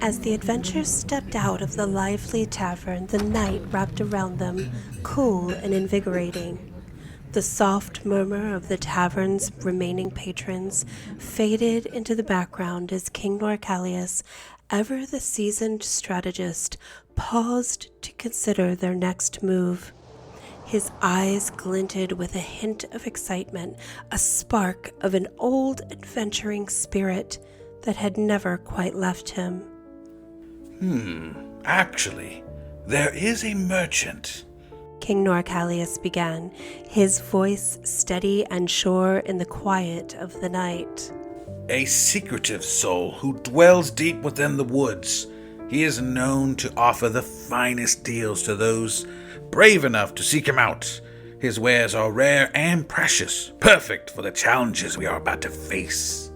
As the adventurers stepped out of the lively tavern, the night wrapped around them, cool and invigorating. The soft murmur of the tavern's remaining patrons faded into the background as King Norcalius, ever the seasoned strategist, paused to consider their next move. His eyes glinted with a hint of excitement, a spark of an old adventuring spirit that had never quite left him. Actually, there is a merchant. King Norcalius began, his voice steady and sure in the quiet of the night. A secretive soul who dwells deep within the woods. He is known to offer the finest deals to those brave enough to seek him out. His wares are rare and precious, perfect for the challenges we are about to face.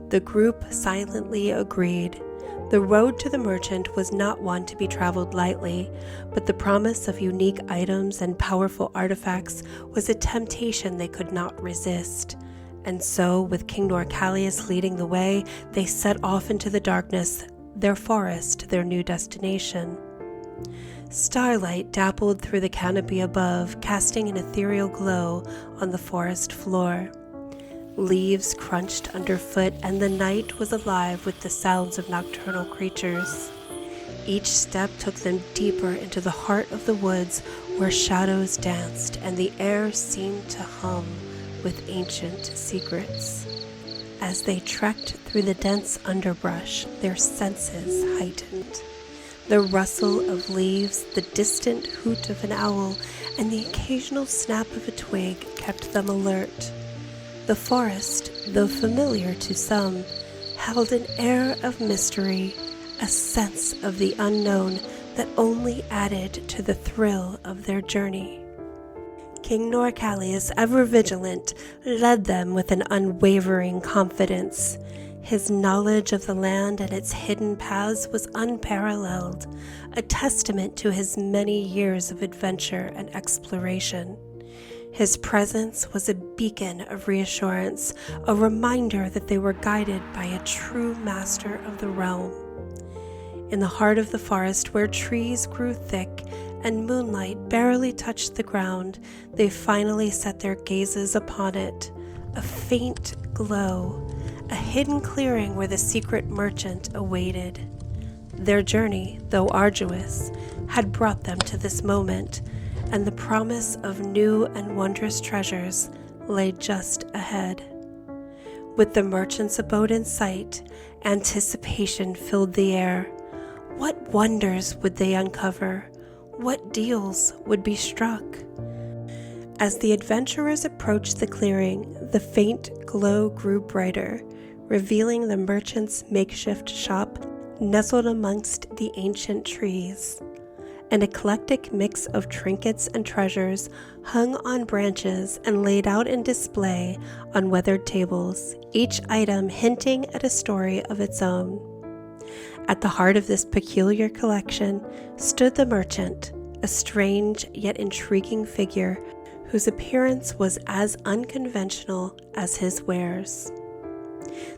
The group silently agreed. The road to the merchant was not one to be traveled lightly, but the promise of unique items and powerful artifacts was a temptation they could not resist. And so, with King Norcalius leading the way, they set off into the darkness, their forest, their new destination. Starlight dappled through the canopy above, casting an ethereal glow on the forest floor. Leaves crunched underfoot, and the night was alive with the sounds of nocturnal creatures. Each step took them deeper into the heart of the woods, where shadows danced and the air seemed to hum with ancient secrets. As they trekked through the dense underbrush, their senses heightened. The rustle of leaves, the distant hoot of an owl, and the occasional snap of a twig kept them alert. The forest, though familiar to some, held an air of mystery, a sense of the unknown that only added to the thrill of their journey. King Norcalius, ever vigilant, led them with an unwavering confidence. His knowledge of the land and its hidden paths was unparalleled, a testament to his many years of adventure and exploration. His presence was a beacon of reassurance, a reminder that they were guided by a true master of the realm. In the heart of the forest, where trees grew thick and moonlight barely touched the ground, they finally set their gazes upon it. A faint glow, a hidden clearing where the secret merchant awaited. Their journey, though arduous, had brought them to this moment, and the promise of new and wondrous treasures lay just ahead. With the merchant's abode in sight, anticipation filled the air. What wonders would they uncover? What deals would be struck? As the adventurers approached the clearing, the faint glow grew brighter, revealing the merchant's makeshift shop nestled amongst the ancient trees. An eclectic mix of trinkets and treasures hung on branches and laid out in display on weathered tables, each item hinting at a story of its own. At the heart of this peculiar collection stood the merchant, a strange yet intriguing figure whose appearance was as unconventional as his wares.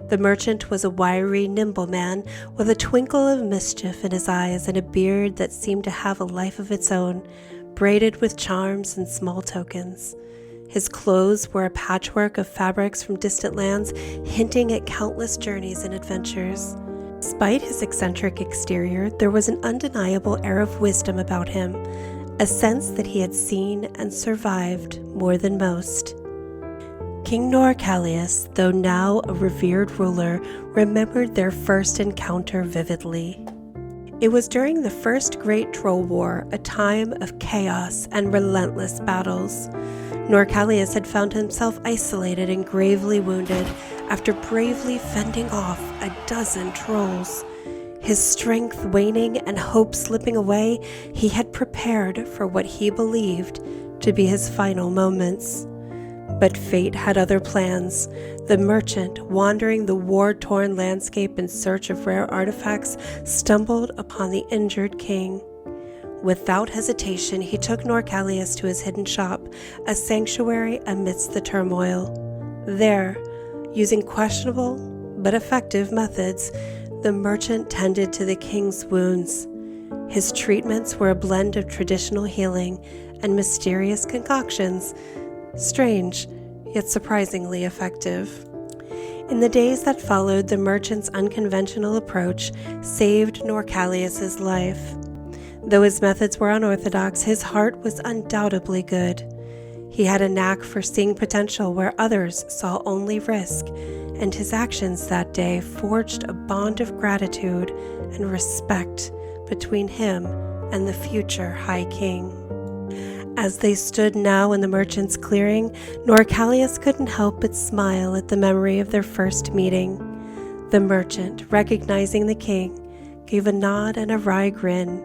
The merchant was a wiry, nimble man with a twinkle of mischief in his eyes and a beard that seemed to have a life of its own, braided with charms and small tokens. His clothes were a patchwork of fabrics from distant lands, hinting at countless journeys and adventures. Despite his eccentric exterior, there was an undeniable air of wisdom about him, a sense that he had seen and survived more than most. King Norcalius, though now a revered ruler, remembered their first encounter vividly. It was during the First Great Troll War, a time of chaos and relentless battles. Norcalius had found himself isolated and gravely wounded after bravely fending off a dozen trolls. His strength waning and hope slipping away, he had prepared for what he believed to be his final moments. But fate had other plans. The merchant, wandering the war-torn landscape in search of rare artifacts, stumbled upon the injured king. Without hesitation, he took Norcalius to his hidden shop, a sanctuary amidst the turmoil. There, using questionable but effective methods, the merchant tended to the king's wounds. His treatments were a blend of traditional healing and mysterious concoctions, strange, yet surprisingly effective. In the days that followed, the merchant's unconventional approach saved Norcalius's life. Though his methods were unorthodox, his heart was undoubtedly good. He had a knack for seeing potential where others saw only risk, and his actions that day forged a bond of gratitude and respect between him and the future High King. As they stood now in the merchant's clearing, Norcalius couldn't help but smile at the memory of their first meeting. The merchant, recognizing the king, gave a nod and a wry grin.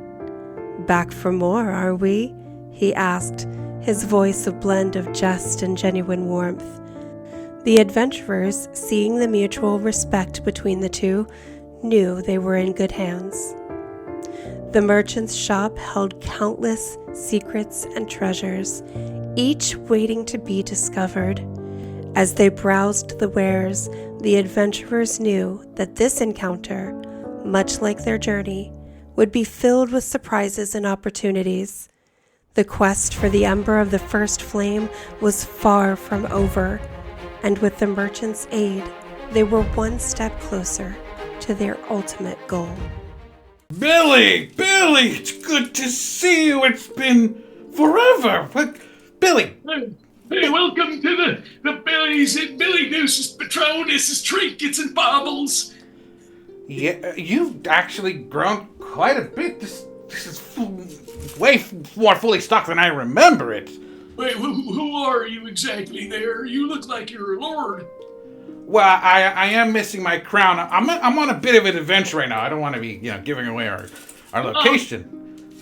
"Back for more, are we?" he asked, his voice a blend of jest and genuine warmth. The adventurers, seeing the mutual respect between the two, knew they were in good hands. The merchant's shop held countless secrets and treasures, each waiting to be discovered. As they browsed the wares, the adventurers knew that this encounter, much like their journey, would be filled with surprises and opportunities. The quest for the Ember of the first flame was far from over, and with the merchant's aid, they were one step closer to their ultimate goal. Billy! It's good to see you. It's been forever. Billy! Hey, welcome to the Billy's and Billy Deuces, Patronus, Trinkets and Baubles. Yeah, you've actually grown quite a bit. This is way more fully stocked than I remember it. Wait, who are you exactly there? You look like you're a lord. Well, I am missing my crown. I'm on a bit of an adventure right now. I don't want to be, giving away our location.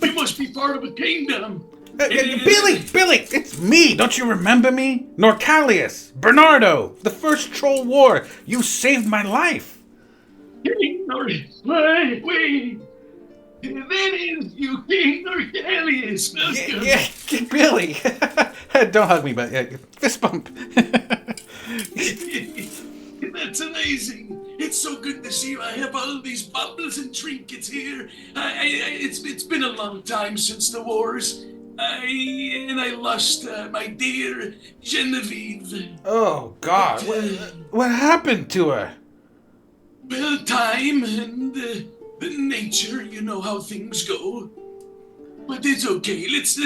You must be part of a kingdom. Billy, it's me. Don't you remember me? Norcalius, Bernardo, the first troll war. You saved my life. King wait. That is you, King Norcalius. Yeah, Billy. Don't hug me, but fist bump. That's amazing. It's so good to see you. I have all these baubles and trinkets here. It's been a long time since the wars. I lost my dear Genevieve. Oh, God. What happened to her? Well, time and the nature, you know how things go. But it's okay. Let's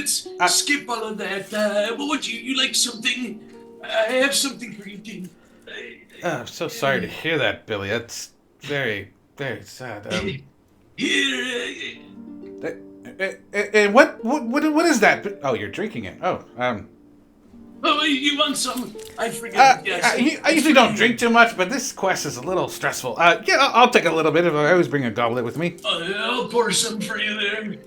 skip all of that. What would you like something? I have something for you, King. I'm so sorry to hear that, Billy. That's very, very sad. Here. And what is that? Oh, you're drinking it. Oh, Oh, you want some? I forgot. I usually don't drink too much, but this quest is a little stressful. Yeah, I'll take a little bit. I always bring a goblet with me. I'll pour some for you there.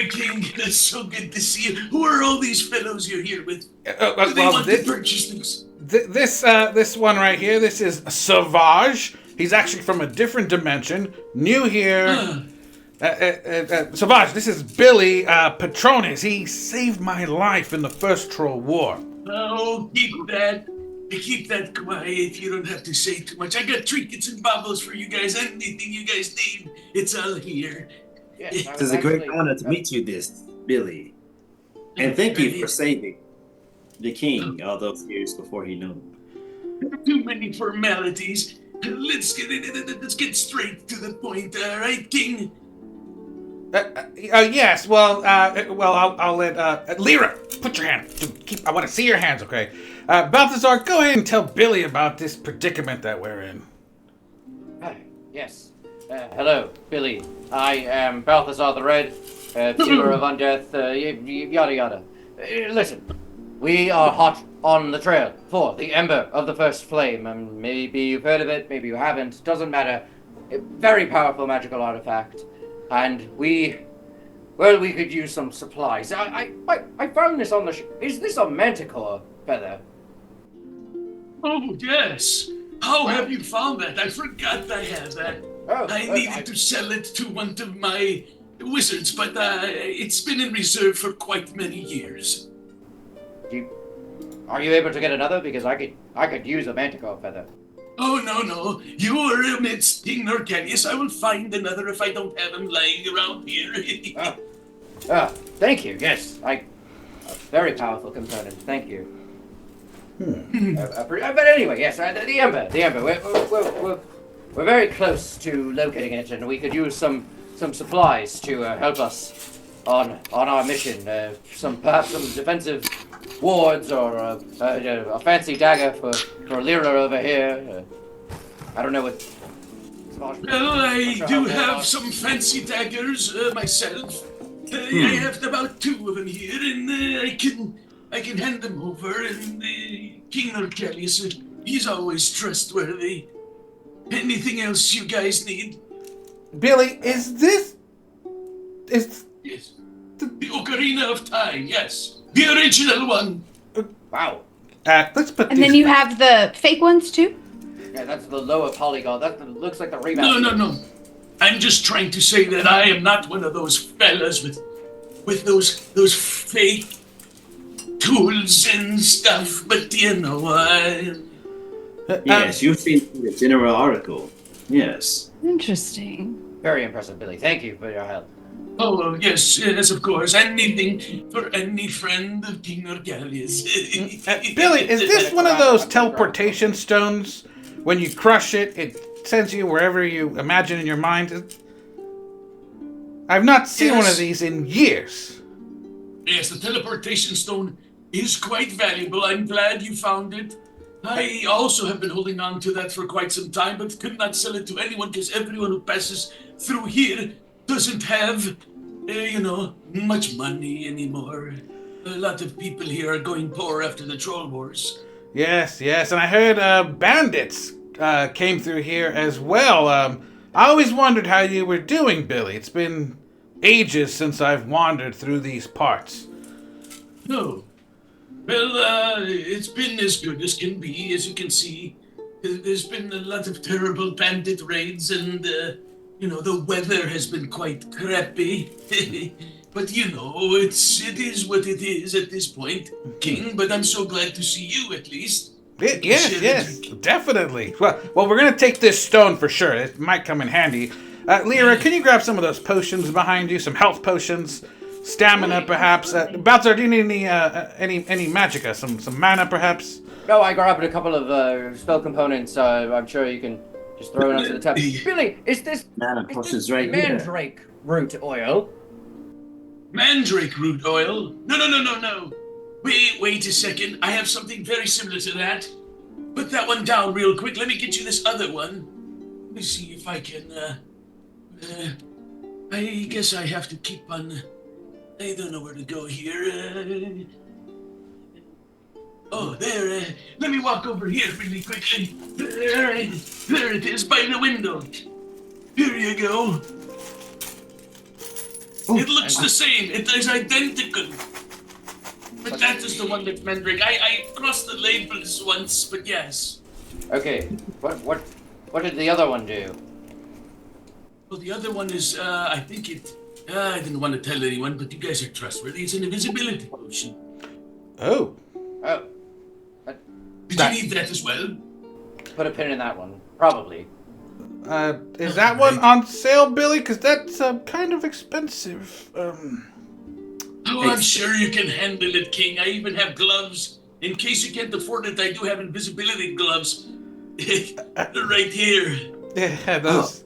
King, it's so good to see you. Who are all these fellows you're here with? Do they want to purchase things? This one right here, this is Sauvage. He's actually from a different dimension. New here. Sauvage, this is Billy Patronus. He saved my life in the first troll war. Oh, keep that quiet. You don't have to say too much. I got trinkets and baubles for you guys. Anything you guys need, it's all here. Yes, it is a great honor to meet you, Billy. And thank you for saving the king all those years before he knew him. Too many formalities. Let's get straight to the point, all right, King? Yes. Well, I'll let Lyra put your hand. I want to see your hands, okay? Balthazar, go ahead and tell Billy about this predicament that we're in. Yes. Hello, Billy. I am Balthazar the Red, Sealer of Undeath, yada yada. Listen, we are hot on the trail for the Ember of the First Flame, and maybe you've heard of it, maybe you haven't, doesn't matter. A very powerful magical artifact, and we could use some supplies. I found this on the Is this a manticore feather? Oh, yes. How have you found that? I forgot I had that. I needed to sell it to one of my wizards, but it's been in reserve for quite many years. Are you able to get another? Because I could use a manticore feather. Oh, no. You are amidst King Norcanius. I will find another if I don't have him lying around here. Thank you. Yes, a very powerful component. Thank you. But anyway, yes, the Ember. We're very close to locating it, and we could use some supplies to help us on our mission. Perhaps some defensive wards or a fancy dagger for Lyra over here. I don't know what. Well, I do have some fancy daggers myself. I have about 2 of them here, and I can hand them over. And King Norcalius, he's always trustworthy. Anything else you guys need? Billy, is this... Yes. The Ocarina of Time, yes. The original one. Wow. Let's put And then you have the fake ones too? Yeah, that's the lower polygon. That looks like the rebound. No. I'm just trying to say that I am not one of those fellas with those fake tools and stuff. But Yes, you've seen the general article. Yes. Interesting. Very impressive, Billy. Thank you for your help. Oh, yes, of course. Anything for any friend of King Norcalius. Billy, is this one of those teleportation stones? When you crush it, it sends you wherever you imagine in your mind? I've not seen one of these in years. Yes, the teleportation stone is quite valuable. I'm glad you found it. I also have been holding on to that for quite some time, but could not sell it to anyone because everyone who passes through here doesn't have, much money anymore. A lot of people here are going poor after the troll wars. Yes, and I heard bandits came through here as well. I always wondered how you were doing, Billy. It's been ages since I've wandered through these parts. No. Well, it's been as good as can be, as you can see. There's been a lot of terrible bandit raids, and, the weather has been quite crappy. But, it is what it is at this point, King, but I'm so glad to see you, at least. Yes, definitely. Well, we're going to take this stone for sure. It might come in handy. Lyra, can you grab some of those potions behind you? Some health potions? Stamina, perhaps. Balthazar, do you need any magicka? Some mana, perhaps? No, I grabbed a couple of spell components. I'm sure you can just throw it onto the tab. Billy, is this Mana potions right here. mandrake root oil? Mandrake root oil? No. Wait a second. I have something very similar to that. Put that one down real quick. Let me get you this other one. Let me see if I can, I guess I have to keep on... I don't know where to go here. There. Let me walk over here really quickly. There it is, by the window. Here you go. It looks the same. It is identical. But that is the one that's Mandrake. I crossed the labels once, but yes. Okay. What did the other one do? Well, the other one is, I think it... I didn't want to tell anyone, but you guys are trustworthy. It's an invisibility potion. Oh. Did you need that as well? Put a pin in that one. Probably. Is that one on sale, Billy? Because that's kind of expensive. Oh, I'm sure you can handle it, King. I even have gloves. In case you can't afford it, I do have invisibility gloves. They're right here. Yeah, those...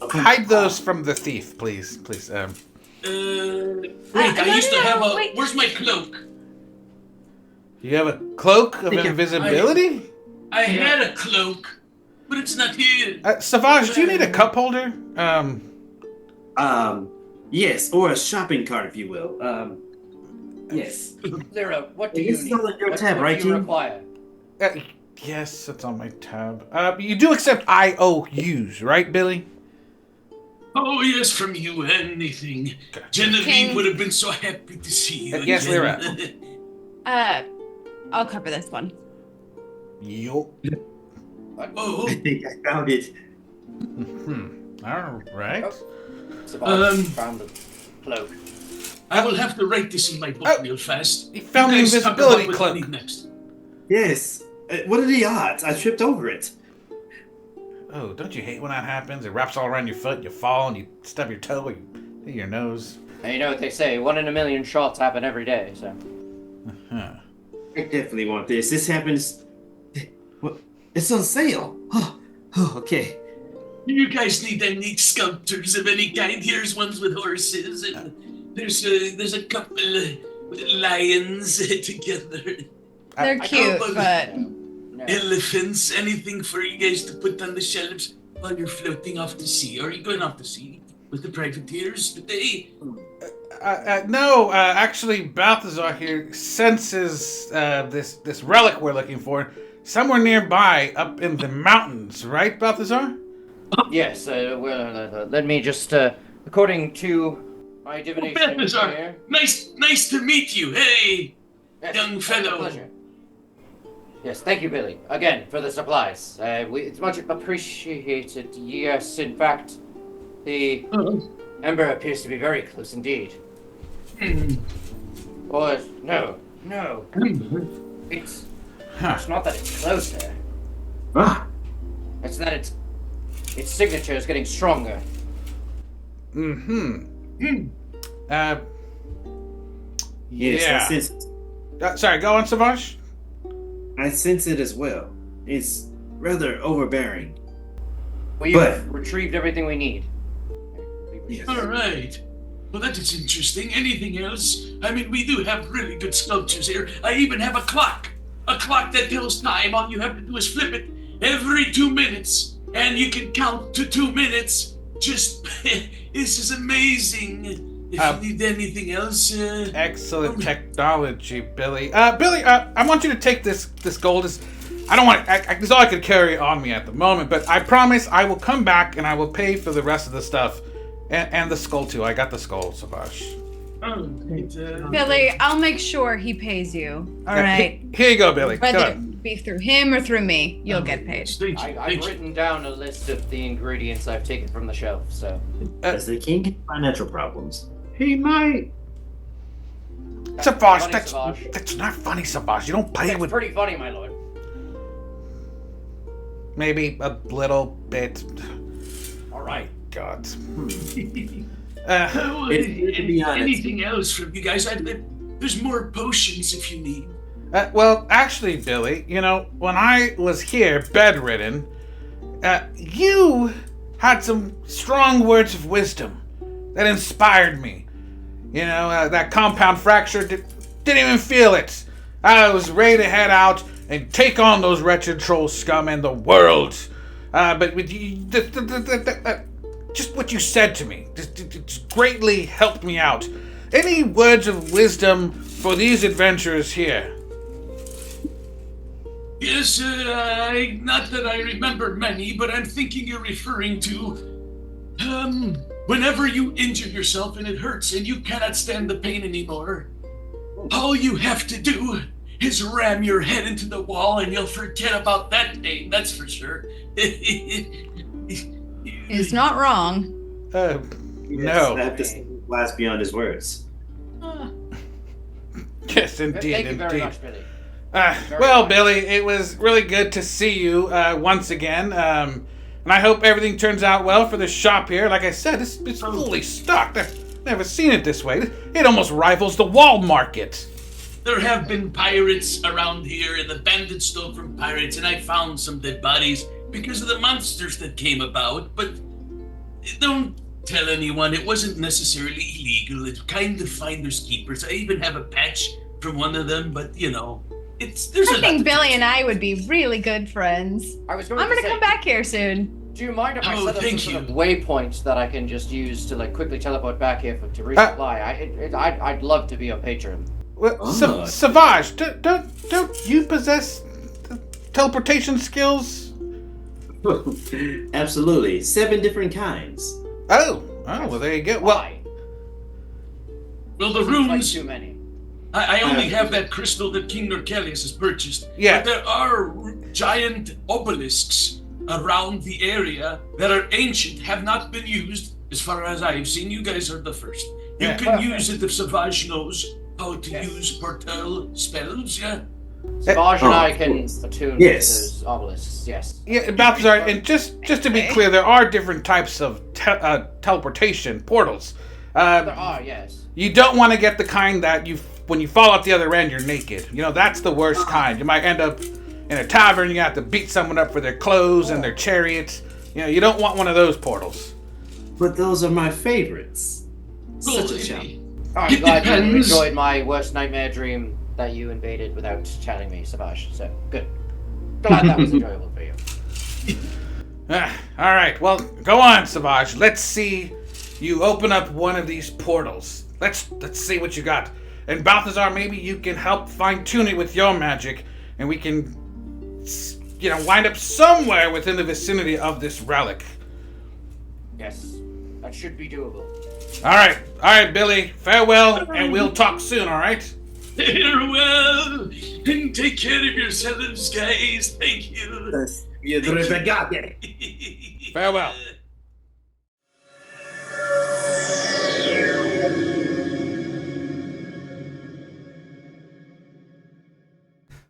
hide those from the thief, please. Wait, I used to have a... Wait. Where's my cloak? You have a cloak of invisibility? I had a cloak, but it's not here. Savage, do you need a cup holder? Yes, or a shopping cart, if you will. Yes. Lyra, what do you This is need? all in your tab, what right, do you King? require? Yes, it's on my tab. You do accept IOUs, right, Billy? Oh, yes, from you, anything. Genevieve would have been so happy to see you Yes, Lyra. I'll cover this one. Yo. Oh. I think I found it. All right. Savage found the cloak. I will have to write this in my book real fast. You found the You guys talk invisibility about what cloak. you need next. Yes. What are the odds? I tripped over it. Oh, don't you hate when that happens? It wraps all around your foot, you fall, and you stub your toe, you hit your nose. And you know what they say, 1 in a million shots happen every day, so. Huh. I definitely want this. This happens. What? It's on sale. Okay. You guys need any sculptures of any kind? Here's ones with horses, and there's a couple with lions together. They're cute, about- but No. Elephants, anything for you guys to put on the shelves while you're floating off to sea. Are you going off to sea with the privateers today? No, actually, Balthazar here senses this relic we're looking for somewhere nearby up in the mountains, right, Balthazar? Yes, let me just, according to my divination Balthazar, here. nice to meet you. Hey, Yes, young it's fellow. a pleasure. Yes, thank you, Billy, again, for the supplies. It's much appreciated. Yes, in fact, the Ember appears to be very close indeed. Or, no. It's not that it's closer. Ah, It's that its signature is getting stronger. yes, Yeah. I sense it. Sorry, go on, Savage. I sense it as well. It's rather overbearing. We've But- retrieved everything we need. Yes. All right. Well, that is interesting. Anything else? I mean, we do have really good sculptures here. I even have a clock that tells time. All you have to do is flip it every 2 minutes, and you can count to 2 minutes. Just, this is amazing. If you need anything else, Excellent technology, Billy. Billy, I want you to take this gold. I don't want it. It's all I could carry on me at the moment, but I promise I will come back and I will pay for the rest of the stuff. And the skull, too. I got the skull, Savage. oh, great, Billy, I'll make sure he pays you. All right. Here you go, Billy. Go Whether ahead. it be through him or through me, you'll get paid. Thank you. I've written down a list of the ingredients I've taken from the shelf, so. Does the king have financial problems? He might. Savage, Funny, that's Savage. not funny, Savage. You don't play That's with... pretty funny, my lord. Maybe a little bit... All right. God. Oh, It's good to be honest. anything else from you guys? There's more potions if you need. Well, actually, Billy, you know, when I was here, bedridden, you had some strong words of wisdom that inspired me. You know, that compound fracture, didn't even feel it. I was ready to head out and take on those wretched troll scum and the world. But with you, just what you said to me just greatly helped me out. Any words of wisdom for these adventurers here? Yes, not that I remember many, but I'm thinking you're referring to, whenever you injure yourself and it hurts and you cannot stand the pain anymore, all you have to do is ram your head into the wall and you'll forget about that pain, that's for sure. He's not wrong. No. I have to say last beyond his words. Yes, indeed, Thank you very indeed. much, Billy. Well, Billy, it was really good to see you once again. And I hope everything turns out well for the shop here. Like I said, it's fully stocked. I've never seen it this way. It almost rivals the wall market. There have been pirates around here, and the bandits stole from pirates, and I found some dead bodies because of the monsters that came about, but don't tell anyone. It wasn't necessarily illegal. It's kind of finders keepers. I even have a patch from one of them, but there's I a lot think to Billy do. and I would be really good friends. I was going I'm to gonna say, come back here soon. Do you mind if I Oh, set up some thank sort of you. waypoint that I can just use to quickly teleport back here to resupply? I'd love to be a patron. Well, Ah. Savage, don't you possess teleportation skills? Absolutely. 7 different kinds. Oh, well, there you go. Well, Why? Well, the Seems like runes. too many. I only have that crystal that King Norcelius has purchased. Yeah. But there are giant obelisks around the area that are ancient, have not been used, as far as I've seen. You guys are the first. You Yeah. can use it if Savage knows how to Yes. use portal spells, yeah? Savage and I of can course. attune Yes. to those obelisks, yes. Yeah, Balthazar, and just to be clear, there are different types of teleportation portals. There are, yes. You don't want to get the kind that when you fall out the other end, you're naked. You know, that's the worst kind. You might end up in a tavern, you have to beat someone up for their clothes and their chariots. You know, you don't want one of those portals. But those are my favorites. Such a Well, challenge. I'm It glad you depends. enjoyed my worst nightmare dream that you invaded without telling me, Savage. So, good. Glad that was enjoyable for you. All right, well, go on, Savage. Let's see you open up one of these portals. Let's see what you got. And Balthazar, maybe you can help fine-tune it with your magic, and we can, wind up somewhere within the vicinity of this relic. Yes, that should be doable. All right, Billy. Farewell, and we'll talk soon. All right. Farewell, and take care of yourselves, guys. Thank you. Farewell.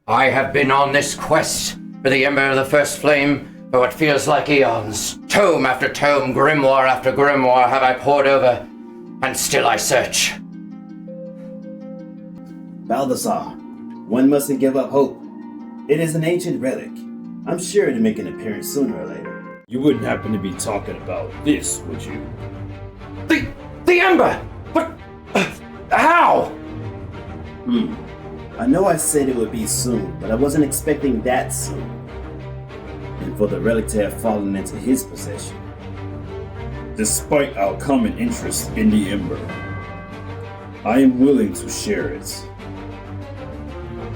I have been on this quest for the Ember of the First Flame for what feels like eons. Tome after tome, grimoire after grimoire have I pored over, and still I search. Balthazar, one mustn't give up hope. It is an ancient relic. I'm sure it'll make an appearance sooner or later. You wouldn't happen to be talking about this, would you? The Ember! What? How? I know I said it would be soon, but I wasn't expecting that soon. And for the relic to have fallen into his possession. Despite our common interest in the Ember, I am willing to share it.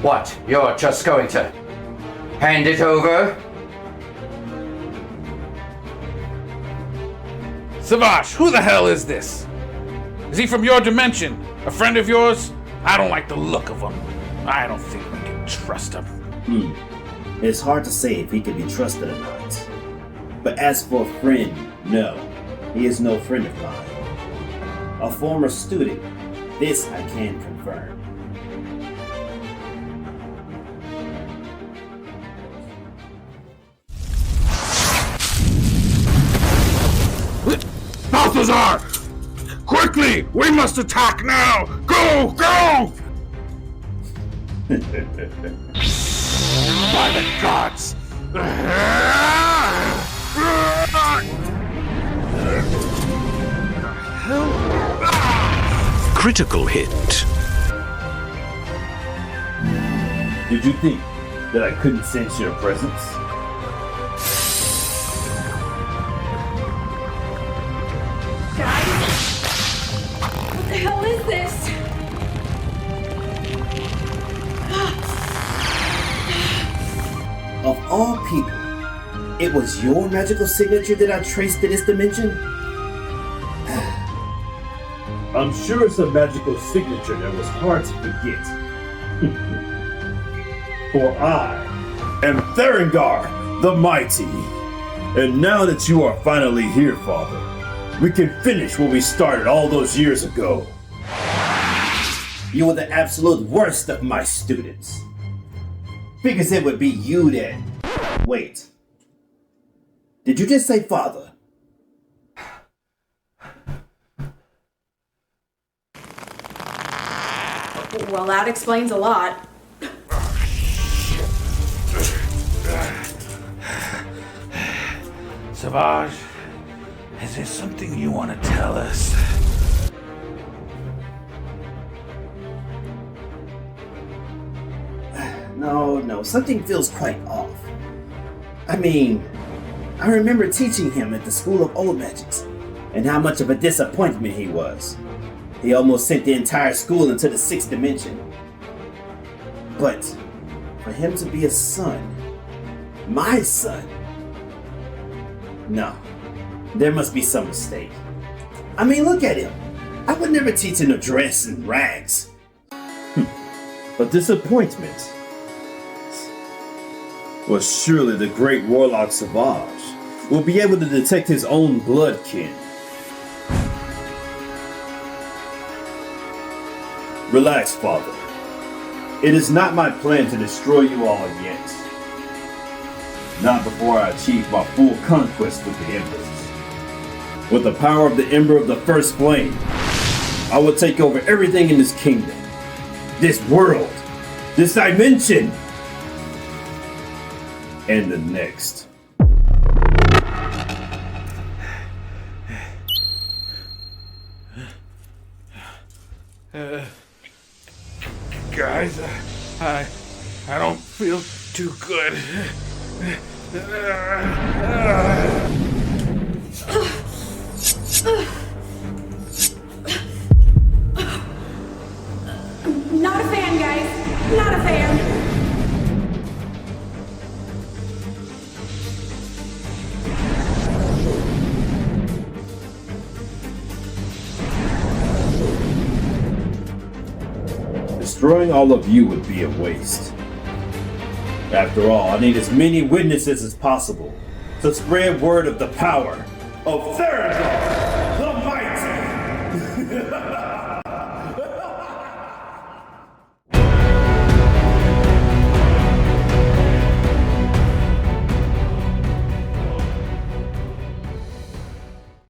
What? You're just going to hand it over? Savage, who the hell is this? Is he from your dimension? A friend of yours? I don't like the look of him. I don't think we can trust him. It's hard to say if he can be trusted or not. But as for a friend, no. He is no friend of mine. A former student. This I can confirm. Balthazar! Quickly! We must attack now! Go! Go! By the gods! Critical hit. Did you think that I couldn't sense your presence? What the hell is this? Of all people, it was your magical signature that I traced to this dimension? I'm sure it's a magical signature that was hard to forget. For I am Therengar the Mighty. And now that you are finally here, Father, we can finish what we started all those years ago. You were the absolute worst of my students. Because it would be you then. Wait. Did you just say father? Well, that explains a lot. Savage, is there something you want to tell us? No, something feels quite off. I mean, I remember teaching him at the School of Old Magics, and how much of a disappointment he was. He almost sent the entire school into the 6th dimension. But for him to be a son, my son, no, there must be some mistake. I mean, look at him. I would never teach him to dress in rags. A disappointment was surely the great warlock Savage will be able to detect his own blood kin. Relax, Father. It is not my plan to destroy you all yet. Not before I achieve my full conquest with the Embers. With the power of the Ember of the First Flame, I will take over everything in this kingdom, this world, this dimension, and the next. Guys, I don't feel too good. Not a fan, guys. Not a fan. Destroying all of you would be a waste. After all, I need as many witnesses as possible to spread word of the power of Theragon the Mighty!